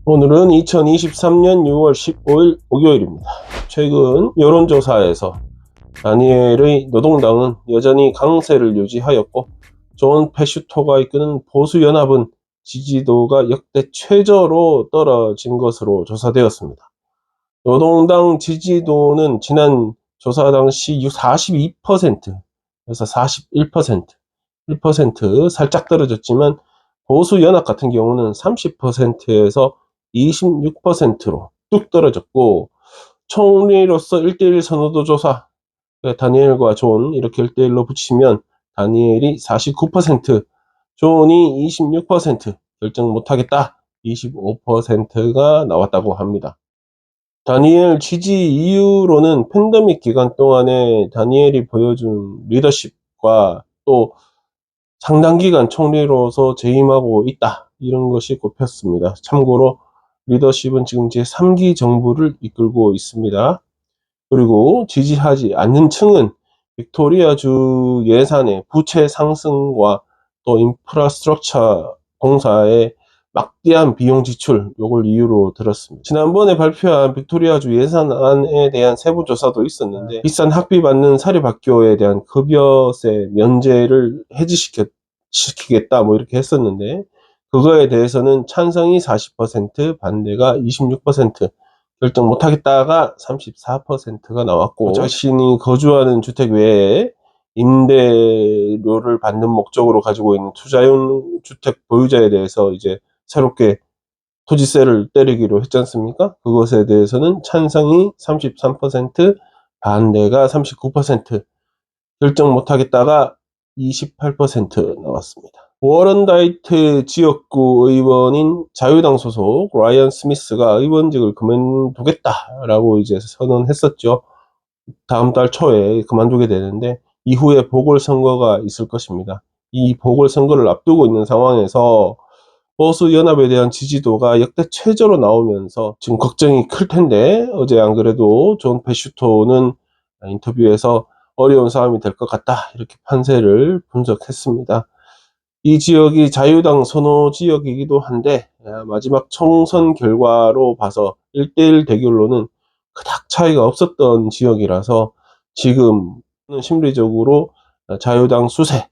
오늘은 2023년 6월 15일 목요일입니다. 최근 여론조사에서 다니엘의 노동당은 여전히 강세를 유지하였고, 존 페슈토가 이끄는 보수연합은 지지도가 역대 최저로 떨어진 것으로 조사되었습니다. 노동당 지지도는 지난 조사 당시 42%에서 41%, 1% 살짝 떨어졌지만, 보수연합 같은 경우는 30%에서 26%로 뚝 떨어졌고, 총리로서 1대1 선호도 조사, 다니엘과 존 이렇게 1대1로 붙이면 다니엘이 49%, 존이 26%, 결정 못하겠다 25%가 나왔다고 합니다. 다니엘 지지 이유로는 팬데믹 기간 동안에 다니엘이 보여준 리더십과 또 상당 기간 총리로서 재임하고 있다, 이런 것이 꼽혔습니다. 참고로 리더십은 지금 제3기 정부를 이끌고 있습니다. 그리고 지지하지 않는 층은 빅토리아주 예산의 부채 상승과 또 인프라스트럭처 공사의 막대한 비용 지출, 요걸 이유로 들었습니다. 지난번에 발표한 빅토리아주 예산안에 대한 세부 조사도 있었는데, 비싼 학비 받는 사립학교에 대한 급여세 면제를 해지시키겠다 뭐 이렇게 했었는데, 그거에 대해서는 찬성이 40%, 반대가 26%, 결정 못하겠다가 34%가 나왔고, 자신이 거주하는 주택 외에 임대료를 받는 목적으로 가지고 있는 투자용 주택 보유자에 대해서 이제 새롭게 토지세를 때리기로 했지 않습니까? 그것에 대해서는 찬성이 33%, 반대가 39%, 결정 못하겠다가 28% 나왔습니다. 워런다이트 지역구 의원인 자유당 소속 라이언 스미스가 의원직을 그만두겠다라고 이제 선언했었죠. 다음 달 초에 그만두게 되는데, 이후에 보궐선거가 있을 것입니다. 이 보궐선거를 앞두고 있는 상황에서 보수연합에 대한 지지도가 역대 최저로 나오면서 지금 걱정이 클 텐데, 어제 안 그래도 존 페슈토는 인터뷰에서 어려운 싸움이 될 것 같다, 이렇게 판세를 분석했습니다. 이 지역이 자유당 선호 지역이기도 한데, 마지막 총선 결과로 봐서 1대1 대결로는 그닥 차이가 없었던 지역이라서 지금 심리적으로 자유당 수세,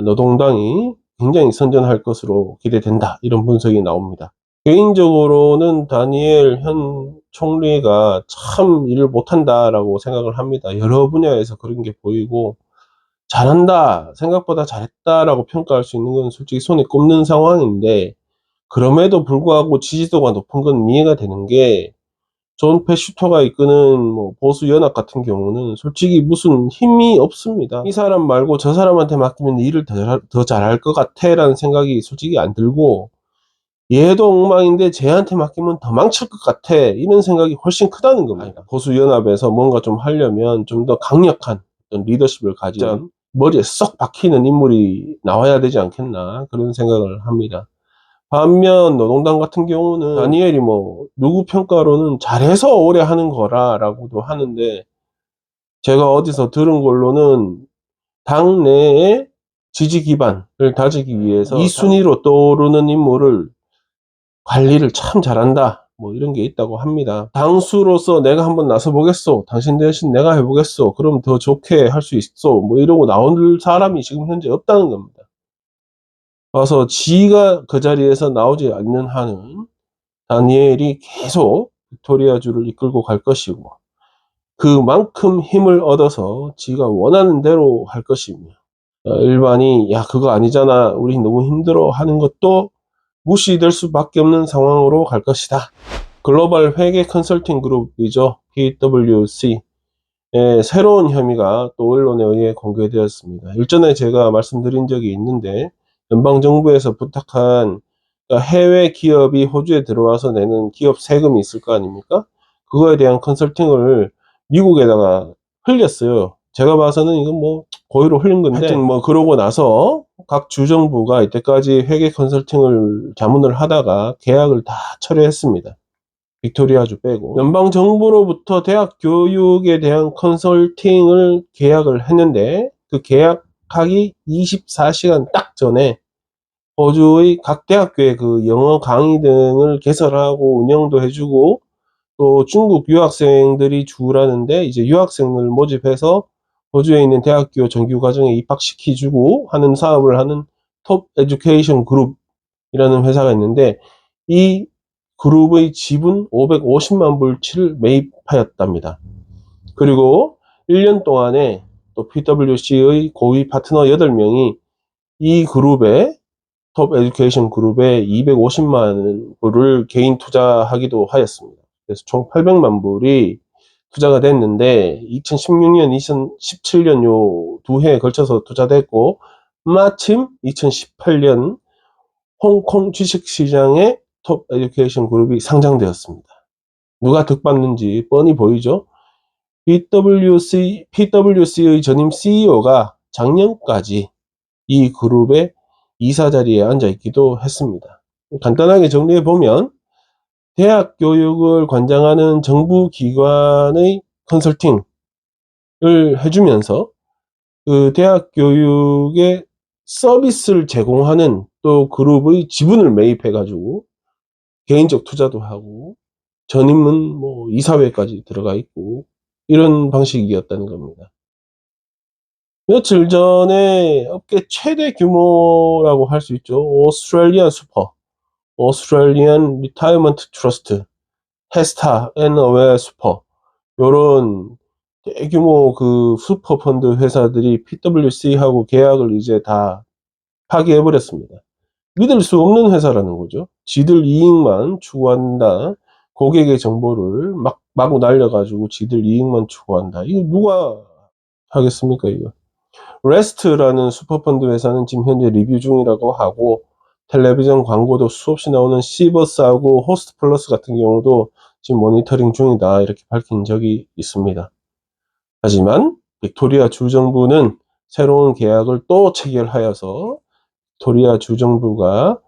노동당이 굉장히 선전할 것으로 기대된다, 이런 분석이 나옵니다. 개인적으로는 다니엘 현 총리가 참 일을 못한다라고 생각을 합니다. 여러 분야에서 그런 게 보이고, 잘한다, 생각보다 잘했다라고 평가할 수 있는 건 솔직히 손에 꼽는 상황인데, 그럼에도 불구하고 지지도가 높은 건 이해가 되는 게, 존 페슈터가 이끄는 뭐 보수 연합 같은 경우는 솔직히 무슨 힘이 없습니다. 이 사람 말고 저 사람한테 맡기면 일을 더 잘할 것 같아 라는 생각이 솔직히 안 들고, 얘도 엉망인데 쟤한테 맡기면 더 망칠 것 같아, 이런 생각이 훨씬 크다는 겁니다. 보수 연합에서 뭔가 좀 하려면 좀 더 강력한 어떤 리더십을 가진 머리에 쏙 박히는 인물이 나와야 되지 않겠나, 그런 생각을 합니다. 반면 노동당 같은 경우는 다니엘이 뭐 누구 평가로는 잘해서 오래 하는 거라고도 하는데, 제가 어디서 들은 걸로는 당 내의 지지 기반을 다지기 위해서 2순위로 떠오르는 인물을 관리를 참 잘한다, 뭐 이런 게 있다고 합니다. 당수로서 내가 한번 나서 보겠소, 당신 대신 내가 해보겠소, 그럼 더 좋게 할 수 있어, 뭐 이러고 나올 사람이 지금 현재 없다는 겁니다. 그래서 지가 그 자리에서 나오지 않는 한은 다니엘이 계속 빅토리아주를 이끌고 갈 것이고, 그만큼 힘을 얻어서 지가 원하는 대로 할 것이며, 일반이 야 그거 아니잖아, 우리 너무 힘들어 하는 것도 무시될 수밖에 없는 상황으로 갈 것이다. 글로벌 회계 컨설팅 그룹이죠, PwC. 새로운 혐의가 또 언론에 의해 공개되었습니다. 일전에 제가 말씀드린 적이 있는데, 연방정부에서 부탁한, 그러니까 해외 기업이 호주에 들어와서 내는 기업 세금이 있을 거 아닙니까? 그거에 대한 컨설팅을 미국에다가 흘렸어요. 제가 봐서는 이건 뭐 고의로 흘린 건데, 하여튼 뭐 그러고 나서 각 주정부가 이때까지 회계 컨설팅을 자문을 하다가 계약을 다 철회했습니다. 빅토리아주 빼고 연방정부로부터 대학 교육에 대한 컨설팅을 계약을 했는데, 그 계약하기 24시간 딱 전에 호주의 각 대학교의 그 영어 강의 등을 개설하고 운영도 해주고, 또 중국 유학생들이 주라는데 이제 유학생을 모집해서 호주에 있는 대학교 정규 과정에 입학시키주고 하는 사업을 하는 톱 에듀케이션 그룹이라는 회사가 있는데, 이 그룹의 지분 550만 불치를 매입하였답니다. 그리고 1년 동안에 또 PwC의 고위 파트너 8명이 이 그룹에, 톱 에듀케이션 그룹에 250만 불을 개인 투자하기도 하였습니다. 그래서 총 800만 불이 투자가 됐는데 2016년, 2017년 요 두 해에 걸쳐서 투자됐고, 마침 2018년 홍콩 주식시장에 톱 에듀케이션 그룹이 상장되었습니다. 누가 득받는지 뻔히 보이죠? PwC의 전임 CEO가 작년까지 이 그룹의 이사 자리에 앉아 있기도 했습니다. 간단하게 정리해 보면, 대학 교육을 관장하는 정부 기관의 컨설팅을 해주면서 그 대학 교육에 서비스를 제공하는 또 그룹의 지분을 매입해 가지고 개인적 투자도 하고, 전임은 뭐 이사회까지 들어가 있고, 이런 방식이었다는 겁니다. 며칠 전에 업계 최대 규모라고 할 수 있죠. 오스트레일리안 리타이어먼트 트러스트, 헤스타, 앤어웨어 슈퍼, 요런 대규모 그 슈퍼 펀드 회사들이 PwC하고 계약을 이제 다 파기해버렸습니다. 믿을 수 없는 회사라는 거죠. 지들 이익만 추구한다. 고객의 정보를 마구 날려가지고 지들 이익만 추구한다. 이거 누가 하겠습니까, 이거? 레스트라는 슈퍼펀드 회사는 지금 현재 리뷰 중이라고 하고, 텔레비전 광고도 수없이 나오는 시버스하고 호스트 플러스 같은 경우도 지금 모니터링 중이다, 이렇게 밝힌 적이 있습니다. 하지만 빅토리아 주정부는 새로운 계약을 또 체결하여서 빅토리아 주정부가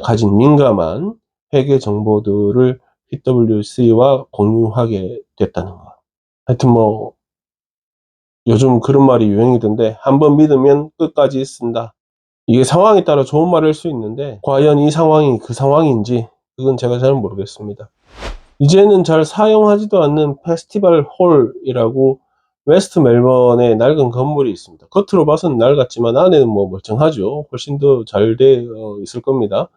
가진 민감한 회계 정보들을 PwC와 공유하게 됐다는 거. 하여튼 뭐 요즘 그런 말이 유행이던데, 한번 믿으면 끝까지 쓴다. 이게 상황에 따라 좋은 말일 수 있는데, 과연 이 상황이 그 상황인지 그건 제가 잘 모르겠습니다. 이제는 잘 사용하지도 않는 페스티벌 홀이라고 웨스트 멜번에 낡은 건물이 있습니다. 겉으로 봐서는 낡았지만 안에는 뭐 멀쩡하죠. 훨씬 더 잘 되어 있을 겁니다.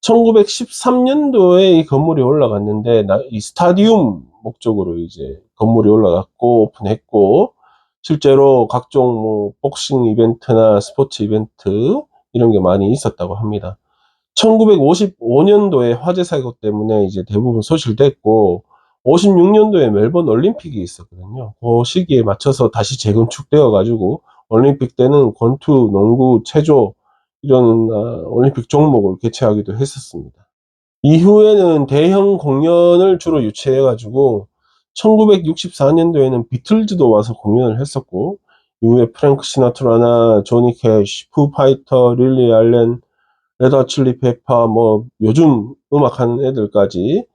1913년도에 이 건물이 올라갔는데, 이 스타디움 목적으로 이제 건물이 올라갔고 오픈했고, 실제로 각종 뭐 복싱 이벤트나 스포츠 이벤트 이런 게 많이 있었다고 합니다. 1955년도에 화재 사고 때문에 이제 대부분 소실됐고, 56년도에 멜번 올림픽이 있었거든요. 그 시기에 맞춰서 다시 재건축되어 가지고 올림픽 때는 권투, 농구, 체조 이런 올림픽 종목을 개최하기도 했었습니다. 이후에는 대형 공연을 주로 유치해 가지고 1964년도에는 비틀즈도 와서 공연을 했었고, 이후에 프랭크 시나트라나 조니 캐시, 푸 파이터, 릴리 알렌, 레드 칠리 페퍼, 뭐 요즘 음악하는 애들까지,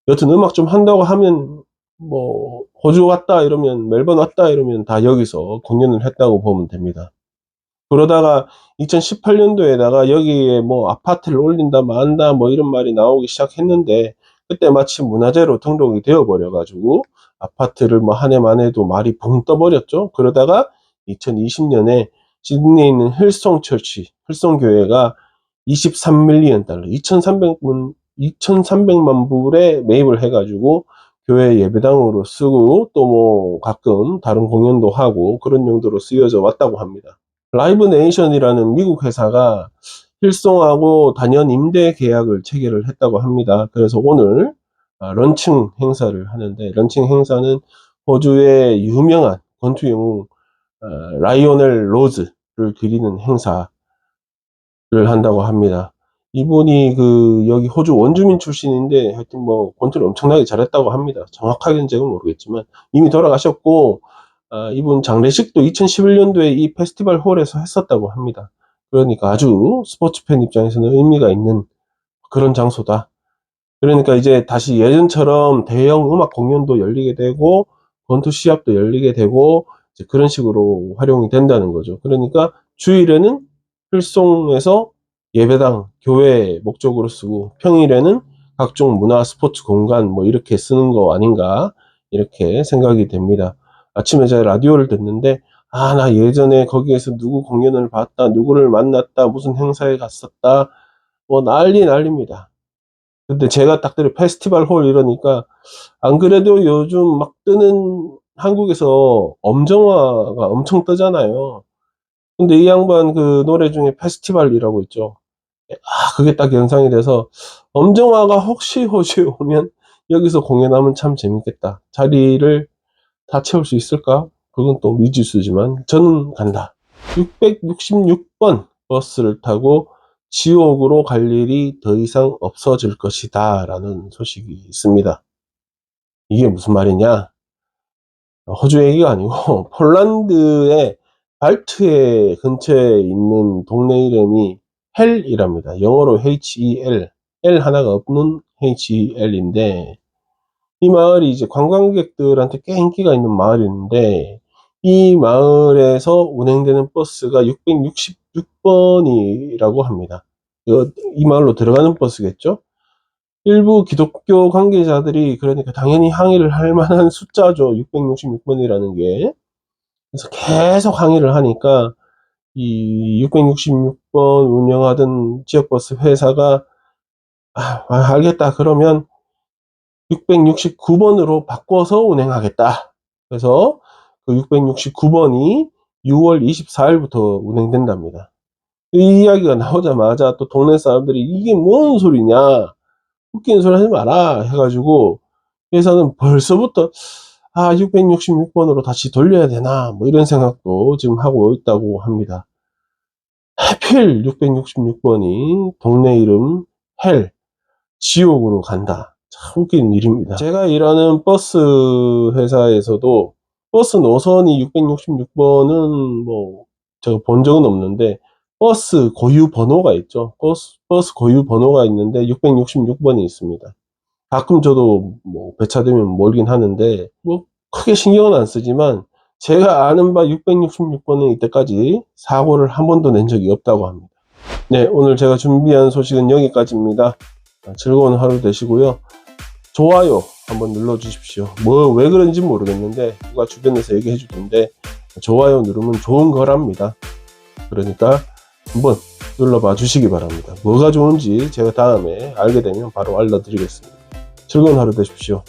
여튼 음악 좀 한다고 하면 뭐 호주 왔다 이러면, 멜번 왔다 이러면 다 여기서 공연을 했다고 보면 됩니다. 그러다가 2018년도에다가 여기에 뭐 아파트를 올린다 만다 뭐 이런 말이 나오기 시작했는데, 그때 마침 문화재로 등록이 되어 버려 가지고 아파트를 뭐 한 해만 해도 말이 붕 떠버렸죠. 그러다가 2020년에 시드니에 있는 힐송 교회가 23밀리언 달러, 2300만 불에 매입을 해 가지고 교회 예배당으로 쓰고, 또 뭐 가끔 다른 공연도 하고 그런 용도로 쓰여져 왔다고 합니다. 라이브 네이션이라는 미국 회사가 힐송하고 단연 임대 계약을 체결을 했다고 합니다. 그래서 오늘 런칭 행사를 하는데, 런칭 행사는 호주의 유명한 권투 영웅 라이오넬 로즈를 기리는 행사를 한다고 합니다. 이분이 그 여기 호주 원주민 출신인데, 하여튼 뭐 권투를 엄청나게 잘했다고 합니다. 정확하게는 제가 모르겠지만 이미 돌아가셨고, 이분 장례식도 2011년도에 이 페스티벌 홀에서 했었다고 합니다. 그러니까 아주 스포츠 팬 입장에서는 의미가 있는 그런 장소다. 그러니까 이제 다시 예전처럼 대형 음악 공연도 열리게 되고 권투 시합도 열리게 되고 이제 그런 식으로 활용이 된다는 거죠. 그러니까 주일에는 힐송에서 예배당, 교회 목적으로 쓰고 평일에는 각종 문화 스포츠 공간 뭐 이렇게 쓰는 거 아닌가 이렇게 생각이 됩니다. 아침에 제가 라디오를 듣는데 나 예전에 거기에서 누구 공연을 봤다, 누구를 만났다, 무슨 행사에 갔었다, 뭐 난리입니다. 근데 제가 딱 들은 페스티벌 홀 이러니까 안 그래도 요즘 막 뜨는 한국에서 엄정화가 엄청 뜨잖아요. 근데 이 양반 그 노래 중에 페스티벌이라고 있죠. 그게 딱 연상이 돼서 엄정화가 혹시 오면 여기서 공연하면 참 재밌겠다. 자리를 다 채울 수 있을까? 그건 또 미지수지만 저는 간다. 666번 버스를 타고 지옥으로 갈 일이 더 이상 없어질 것이다 라는 소식이 있습니다. 이게 무슨 말이냐? 호주 얘기가 아니고 폴란드의 발트해 근처에 있는 동네 이름이 헬이랍니다. 영어로 HEL, L 하나가 없는 HEL인데 이 마을이 이제 관광객들한테 꽤 인기가 있는 마을인데 이 마을에서 운행되는 버스가 666번이라고 합니다. 이 마을로 들어가는 버스겠죠? 일부 기독교 관계자들이 그러니까 당연히 항의를 할 만한 숫자죠. 666번이라는 게. 그래서 계속 항의를 하니까 이 666번 운영하던 지역버스 회사가 알겠다. 그러면 669번으로 바꿔서 운행하겠다. 그래서 그 669번이 6월 24일부터 운행된답니다. 이 이야기가 나오자마자 또 동네 사람들이 이게 뭔 소리냐, 웃기는 소리 하지 마라 해가지고 회사는 벌써부터 666번으로 다시 돌려야 되나 뭐 이런 생각도 지금 하고 있다고 합니다. 하필 666번이 동네 이름 헬, 지옥으로 간다. 참 웃긴 일입니다. 제가 일하는 버스 회사에서도 버스 노선이 666번은 뭐 제가 본 적은 없는데 버스 고유 번호가 있죠. 버스 고유 번호가 있는데 666번이 있습니다. 가끔 저도 뭐 배차되면 몰긴 하는데 뭐 크게 신경은 안 쓰지만 제가 아는 바 666번은 이때까지 사고를 한 번도 낸 적이 없다고 합니다. 네, 오늘 제가 준비한 소식은 여기까지입니다. 즐거운 하루 되시고요. 좋아요 한번 눌러 주십시오. 왜 그런지 모르겠는데 누가 주변에서 얘기해 주던데 좋아요 누르면 좋은 거랍니다. 그러니까 한번 눌러봐 주시기 바랍니다. 뭐가 좋은지 제가 다음에 알게 되면 바로 알려드리겠습니다. 즐거운 하루 되십시오.